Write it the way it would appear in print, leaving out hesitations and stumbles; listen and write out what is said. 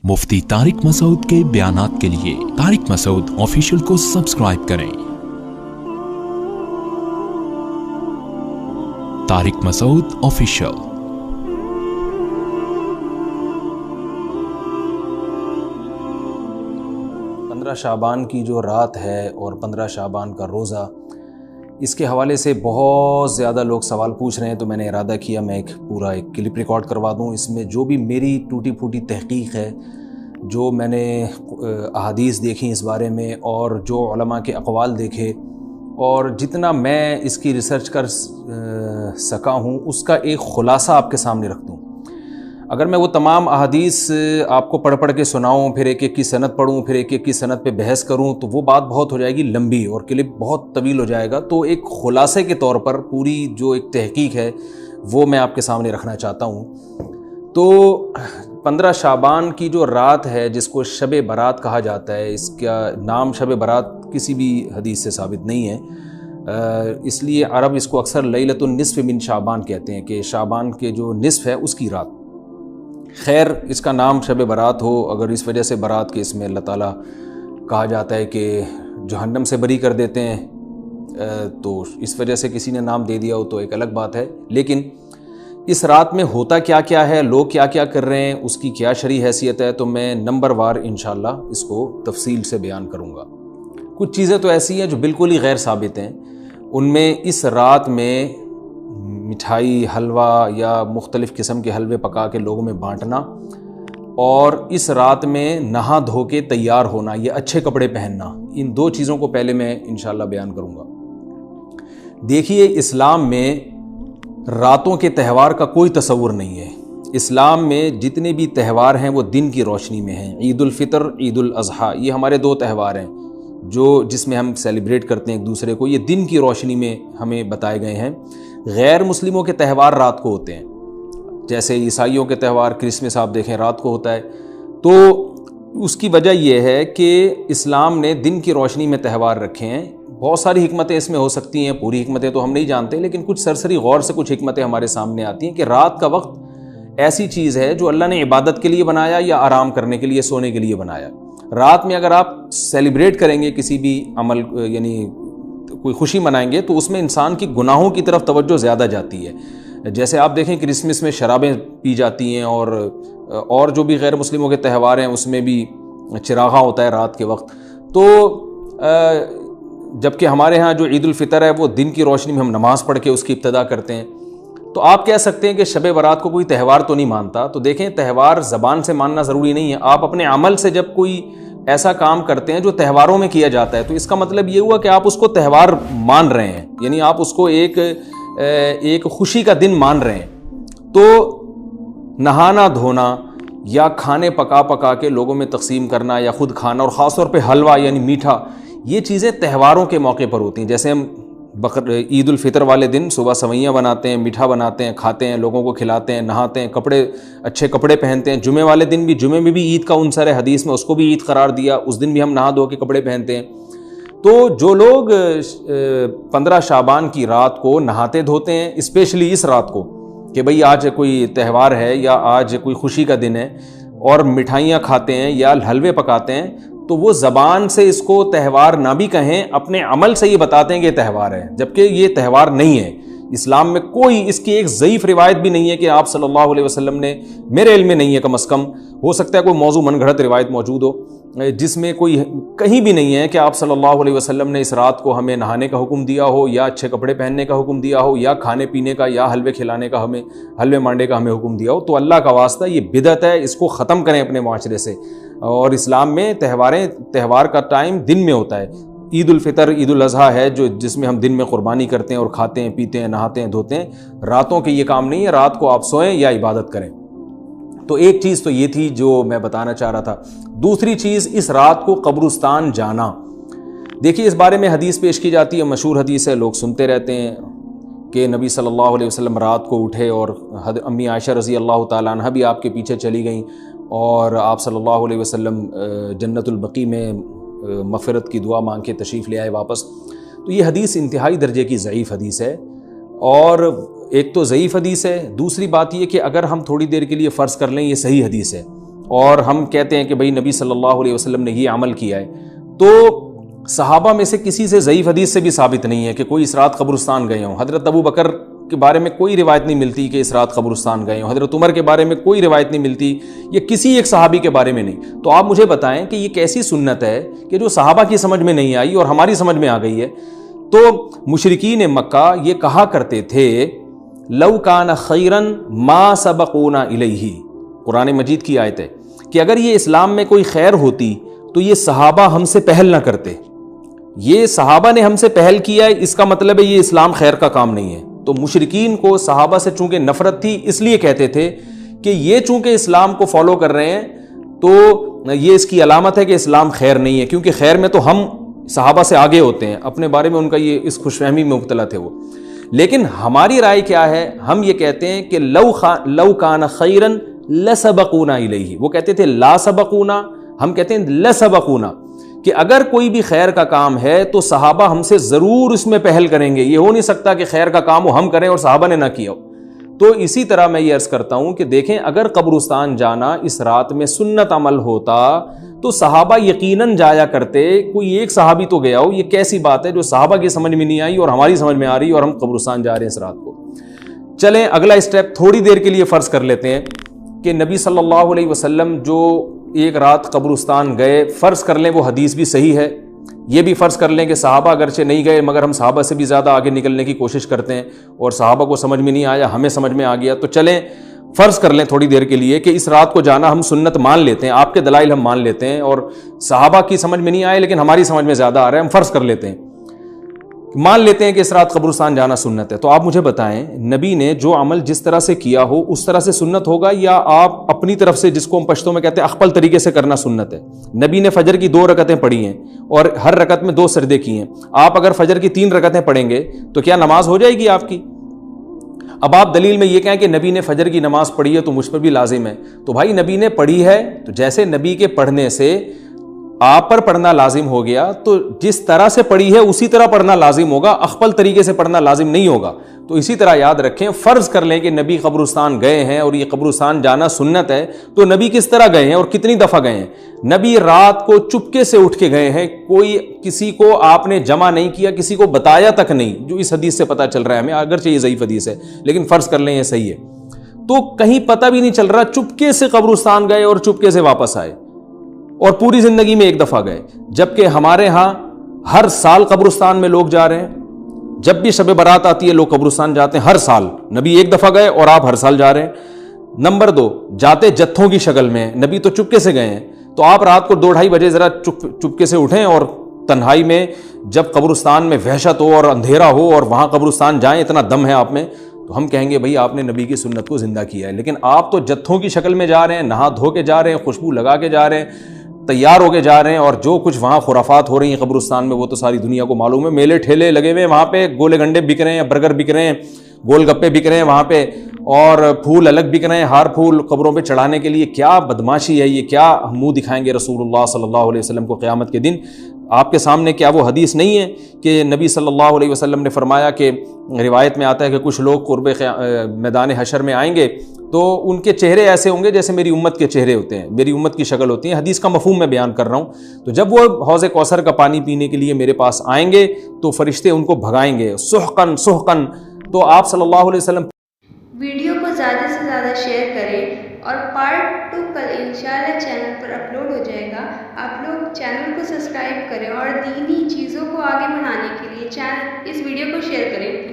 मुफ्ती तारिक मसूद के बयानात के लिए तारिक मसूद ऑफिशियल को सब्सक्राइब करें। तारिक मसूद ऑफिशियल। 15 शाबान की जो रात है और 15 शाबान का रोज़ा, इसके हवाले से बहुत ज़्यादा लोग सवाल पूछ रहे हैं, तो मैंने इरादा किया मैं एक क्लिप रिकॉर्ड करवा दूं। इसमें जो भी मेरी टूटी फूटी तहकीक है, जो मैंने अहादीस देखी इस बारे में और जो उलमा के अक़वाल देखे और जितना मैं इसकी रिसर्च कर सका हूँ, उसका एक ख़ुलासा आपके सामने रख दूँ। अगर मैं वो तमाम अहादीस आपको पढ़ के सुनाऊं, फिर एक एक की सनद पढ़ूं, फिर एक एक की सनद पे बहस करूं, तो वो बात बहुत हो जाएगी लंबी और क्लिप बहुत तवील हो जाएगा। तो एक ख़ुलासे के तौर पर पूरी जो एक तहकीक है वो मैं आपके सामने रखना चाहता हूं। तो 15 शाबान की जो रात है, जिसको शब बारात कहा जाता है, इसका नाम शब बारात किसी भी हदीस से साबित नहीं है, इसलिए अरब इसको अक्सर लैलतुन निस्फ़ मिन शाबान कहते हैं कि शाबान के जो निस्फ़ है उसकी रात। खैर, इसका नाम शब बारात हो, अगर इस वजह से बारात के इसमें अल्लाह ताला कहा जाता है कि जहन्नम से बरी कर देते हैं, तो इस वजह से किसी ने नाम दे दिया हो तो एक अलग बात है। लेकिन इस रात में होता क्या क्या है, लोग क्या क्या कर रहे हैं, उसकी क्या शरई हैसियत है, तो मैं नंबर वार इंशाअल्लाह इसको तफसील से बयान करूँगा। कुछ चीज़ें तो ऐसी हैं जो बिल्कुल ही गैर साबित हैं। उनमें इस रात में मिठाई, हलवा या मुख्तलिफ़ किस्म के हलवे पका के लोगों में बांटना, और इस रात में नहा धो के तैयार होना, ये अच्छे कपड़े पहनना, इन दो चीज़ों को पहले मैं इंशाअल्लाह बयान करूँगा। देखिए, इस्लाम में रातों के त्यौहार का कोई तसव्वुर नहीं है। इस्लाम में जितने भी त्यौहार हैं वो दिन की रोशनी में हैं। ईद उल फितर, ईद उल अज़हा, ये हमारे दो त्यौहार हैं जिसमें हम सेलिब्रेट करते हैं एक दूसरे को। ये दिन की रोशनी में हमें बताए गए हैं। गैर मुस्लिमों के त्यौहार रात को होते हैं, जैसे ईसाइयों के त्यौहार क्रिसमस आप देखें रात को होता है। तो उसकी वजह यह है कि इस्लाम ने दिन की रोशनी में त्यौहार रखे हैं। बहुत सारी हिकमतें इसमें हो सकती हैं, पूरी हिकमतें तो हम नहीं जानते, लेकिन कुछ सरसरी गौर से कुछ हिकमतें हमारे सामने आती हैं कि रात का वक्त ऐसी चीज़ है जो अल्लाह ने इबादत के लिए बनाया या आराम करने के लिए, सोने के लिए बनाया। रात में अगर आप सेलिब्रेट करेंगे किसी भी अमल, यानी कोई खुशी मनाएंगे, तो उसमें इंसान की गुनाहों की तरफ तवज्जो ज़्यादा जाती है। जैसे आप देखें क्रिसमस में शराबें पी जाती हैं, और जो भी गैर मुस्लिमों के त्यौहार हैं उसमें भी चिरागा होता है रात के वक्त। तो जबकि हमारे यहाँ जो ईद उल फितर है वो दिन की रोशनी में हम नमाज़ पढ़ के उसकी इब्तिदा करते हैं। तो आप कह सकते हैं कि शब बारात को कोई त्यौहार तो नहीं मानता। तो देखें, त्यौहार ज़बान से मानना ज़रूरी नहीं है। आप अपने अमल से जब कोई ऐसा काम करते हैं जो त्योहारों में किया जाता है, तो इसका मतलब ये हुआ कि आप उसको त्यौहार मान रहे हैं, यानी आप उसको एक खुशी का दिन मान रहे हैं। तो नहाना धोना या खाने पका के लोगों में तकसीम करना या खुद खाना, और ख़ास तौर पे हलवा यानी मीठा, ये चीज़ें त्यौहारों के मौके पर होती हैं। जैसे हम ईद उल फितर वाले दिन सुबह सवैयाँ बनाते हैं, मीठा बनाते हैं, खाते हैं, लोगों को खिलाते हैं, नहाते हैं, अच्छे कपड़े पहनते हैं। जुमे वाले दिन भी, जुमे में भी ईद का उनसर है हदीस में, उसको भी ईद करार दिया, उस दिन भी हम नहा धो के कपड़े पहनते हैं। तो जो लोग 15 शाबान की रात को नहाते धोते हैं, स्पेशली इस रात को कि भाई आज कोई त्यौहार है या आज कोई खुशी का दिन है, और मिठाइयाँ खाते हैं या हलवे पकाते हैं, तो वो ज़बान से इसको त्यौहार ना भी कहें, अपने अमल से ये बताते हैं कि ये त्यौहार है, जबकि ये त्यौहार नहीं है। इस्लाम में कोई इसकी एक ज़ईफ़ रिवायत भी नहीं है कि आप सल्लल्लाहु अलैहि वसल्लम ने, मेरे इल्म में नहीं है, कम अज़ कम हो सकता है कोई मौजू मनगढ़ंत रिवायत मौजूद हो, जिसमें कोई कहीं भी नहीं है कि आप सल्लल्लाहु अलैहि वसल्लम ने इस रात को हमें नहाने का हुक्म दिया हो, या अच्छे कपड़े पहनने का हुक्म दिया हो, या खाने पीने का या हलवे खिलाने का, हमें हलवे मांडे का हमें हुक्म दिया हो। तो अल्लाह का वास्ता ये बिदअत है, इसको ख़त्म करें अपने माशरे से। और इस्लाम में त्यौहार का टाइम दिन में होता है। ईद उल फितर, ईद उल अज़हा है जिसमें हम दिन में कुर्बानी करते हैं और खाते हैं, पीते हैं, नहाते हैं, धोते हैं। रातों के ये काम नहीं है, रात को आप सोएं या इबादत करें। तो एक चीज़ तो ये थी जो मैं बताना चाह रहा था। दूसरी चीज़, इस रात को कब्रिस्तान जाना। देखिए, इस बारे में हदीस पेश की जाती है, मशहूर हदीस है, लोग सुनते रहते हैं कि नबी सल्लल्लाहु अलैहि वसल्लम रात को उठे और अम्मी आयशा रज़ी अल्लाह ताला अन्हा भी आपके पीछे चली गईं, और आप सल्लल्लाहु अलैहि वसल्लम जन्नतुल बकी में मग़फ़िरत की दुआ मांग के तशरीफ़ ले आए वापस। तो ये हदीस इंतहाई दर्जे की ज़ईफ़ हदीस है, और एक तो ज़ईफ़ हदीस है, दूसरी बात ये कि अगर हम थोड़ी देर के लिए फ़र्ज़ कर लें ये सही हदीस है, اور ہم کہتے ہیں کہ بھئی نبی صلی اللہ علیہ وسلم نے یہ عمل کیا ہے، تو صحابہ میں سے کسی سے ضعیف حدیث سے بھی ثابت نہیں ہے کہ کوئی اس رات قبرستان گئے ہوں۔ حضرت ابو بکر کے بارے میں کوئی روایت نہیں ملتی کہ اس رات قبرستان گئے ہوں، حضرت عمر کے بارے میں کوئی روایت نہیں ملتی، یا کسی ایک صحابی کے بارے میں نہیں۔ تو آپ مجھے بتائیں کہ یہ کیسی سنت ہے کہ جو صحابہ کی سمجھ میں نہیں آئی اور ہماری سمجھ میں آ گئی ہے؟ تو مشرکین مکہ یہ کہا کرتے تھے لو کان خیرن ما سبقونا الیہ، قرآن مجید کی آیت ہے کہ اگر یہ اسلام میں کوئی خیر ہوتی تو یہ صحابہ ہم سے پہل نہ کرتے، یہ صحابہ نے ہم سے پہل کیا ہے، اس کا مطلب ہے یہ اسلام خیر کا کام نہیں ہے۔ تو مشرکین کو صحابہ سے چونکہ نفرت تھی، اس لیے کہتے تھے کہ یہ چونکہ اسلام کو فالو کر رہے ہیں تو یہ اس کی علامت ہے کہ اسلام خیر نہیں ہے، کیونکہ خیر میں تو ہم صحابہ سے آگے ہوتے ہیں، اپنے بارے میں ان کا یہ اس خوش فہمی میں مبتلا تھے وہ۔ لیکن ہماری رائے کیا ہے؟ ہم یہ کہتے ہیں کہ لو کان خیرن لسبقونا الیہ، وہ کہتے تھے لا سبقونا، ہم کہتے ہیں لسبقونا، کہ اگر کوئی بھی خیر کا کام ہے تو صحابہ ہم سے ضرور اس میں پہل کریں گے، یہ ہو نہیں سکتا کہ خیر کا کام وہ ہم کریں اور صحابہ نے نہ کیا ہو۔ تو اسی طرح میں یہ عرض کرتا ہوں کہ دیکھیں اگر قبرستان جانا اس رات میں سنت عمل ہوتا تو صحابہ یقیناً جایا کرتے، کوئی ایک صحابی تو گیا ہو، یہ کیسی بات ہے جو صحابہ کی سمجھ میں نہیں آئی اور ہماری سمجھ میں آ رہی اور ہم قبرستان جا رہے ہیں اس رات کو۔ چلیں اگلا اسٹیپ تھوڑی دیر کے لیے فرض کر لیتے ہیں کہ نبی صلی اللہ علیہ وسلم جو ایک رات قبرستان گئے، فرض کر لیں وہ حدیث بھی صحیح ہے، یہ بھی فرض کر لیں کہ صحابہ اگرچہ نہیں گئے مگر ہم صحابہ سے بھی زیادہ آگے نکلنے کی کوشش کرتے ہیں اور صحابہ کو سمجھ میں نہیں آیا، ہمیں سمجھ میں آ گیا، تو چلیں فرض کر لیں تھوڑی دیر کے لیے کہ اس رات کو جانا ہم سنت مان لیتے ہیں، آپ کے دلائل ہم مان لیتے ہیں اور صحابہ کی سمجھ میں نہیں آئے لیکن ہماری سمجھ میں زیادہ آ رہا ہے، ہم فرض کر لیتے ہیں، مان لیتے ہیں کہ اس رات قبرستان جانا سنت ہے۔ تو آپ مجھے بتائیں نبی نے جو عمل جس طرح سے کیا ہو اس طرح سے سنت ہوگا، یا آپ اپنی طرف سے جس کو ہم پشتوں میں کہتے ہیں اخپل طریقے سے کرنا سنت ہے؟ نبی نے فجر کی 2 رکعتیں پڑھی ہیں اور ہر رکعت میں 2 سجدے کیے ہیں، آپ اگر فجر کی 3 رکعتیں پڑھیں گے تو کیا نماز ہو جائے گی آپ کی؟ اب آپ دلیل میں یہ کہیں کہ نبی نے فجر کی نماز پڑھی ہے تو مجھ پر بھی لازم ہے، تو بھائی نبی نے پڑھی ہے تو جیسے نبی کے پڑھنے سے آپ پر پڑھنا لازم ہو گیا تو جس طرح سے پڑھی ہے اسی طرح پڑھنا لازم ہوگا، اخپل طریقے سے پڑھنا لازم نہیں ہوگا۔ تو اسی طرح یاد رکھیں، فرض کر لیں کہ نبی قبرستان گئے ہیں اور یہ قبرستان جانا سنت ہے، تو نبی کس طرح گئے ہیں اور کتنی دفعہ گئے ہیں؟ نبی رات کو چپکے سے اٹھ کے گئے ہیں، کوئی کسی کو آپ نے جمع نہیں کیا، کسی کو بتایا تک نہیں، جو اس حدیث سے پتہ چل رہا ہے ہمیں، اگرچہ یہ ضعیف حدیث ہے لیکن فرض کر لیں یہ صحیح ہے، تو کہیں پتہ بھی نہیں چل رہا، چپکے سے قبرستان گئے اور چپکے سے واپس آئے اور پوری زندگی میں ایک دفعہ گئے، جبکہ ہمارے ہاں ہر سال قبرستان میں لوگ جا رہے ہیں، جب بھی شب برات آتی ہے لوگ قبرستان جاتے ہیں، ہر سال نبی ایک دفعہ گئے اور آپ ہر سال جا رہے ہیں۔ نمبر 2، جاتے جتھوں کی شکل میں، نبی تو چپکے سے گئے ہیں، تو آپ رات کو 2-2:30 بجے ذرا چپکے سے اٹھیں اور تنہائی میں جب قبرستان میں وحشت ہو اور اندھیرا ہو اور وہاں قبرستان جائیں، اتنا دم ہے آپ میں، تو ہم کہیں گے بھئی آپ نے نبی کی سنت کو زندہ کیا ہے۔ لیکن آپ تو جتھوں کی شکل میں جا رہے ہیں، نہا دھو کے جا رہے ہیں، خوشبو لگا کے جا رہے ہیں، تیار ہو کے جا رہے ہیں، اور جو کچھ وہاں خرافات ہو رہی ہیں قبرستان میں وہ تو ساری دنیا کو معلوم ہے، میلے ٹھیلے لگے ہوئے ہیں وہاں پہ، گولے گنڈے بک رہے ہیں، برگر بک رہے ہیں، گول گپے بک رہے ہیں وہاں پہ، اور پھول الگ بک رہے ہیں، ہار پھول قبروں پہ چڑھانے کے لیے۔ کیا بدماشی ہے یہ، کیا منہ دکھائیں گے رسول اللہ صلی اللہ علیہ وسلم کو قیامت کے دن؟ آپ کے سامنے کیا وہ حدیث نہیں ہے کہ نبی صلی اللہ علیہ وسلم نے فرمایا کہ روایت میں آتا ہے کہ کچھ لوگ قرب میدان حشر میں آئیں گے تو ان کے چہرے ایسے ہوں گے جیسے میری امت کے چہرے ہوتے ہیں، میری امت کی شکل ہوتی ہے، حدیث کا مفہوم میں بیان کر رہا ہوں۔ تو جب وہ حوض کوثر کا پانی پینے کے لیے میرے پاس آئیں گے تو فرشتے ان کو بھگائیں گے، سحقن سحقن۔ تو آپ صلی اللہ علیہ وسلم ویڈیو کو زیادہ سے زیادہ شیئر کریں، اور پارٹ 2 کل انشاءاللہ چینل پر اپلوڈ ہو جائے گا۔ آپ لوگ چینل کو سبسکرائب کریں اور دینی چیزوں کو آگے بڑھانے کے لیے اس ویڈیو کو شیئر کریں۔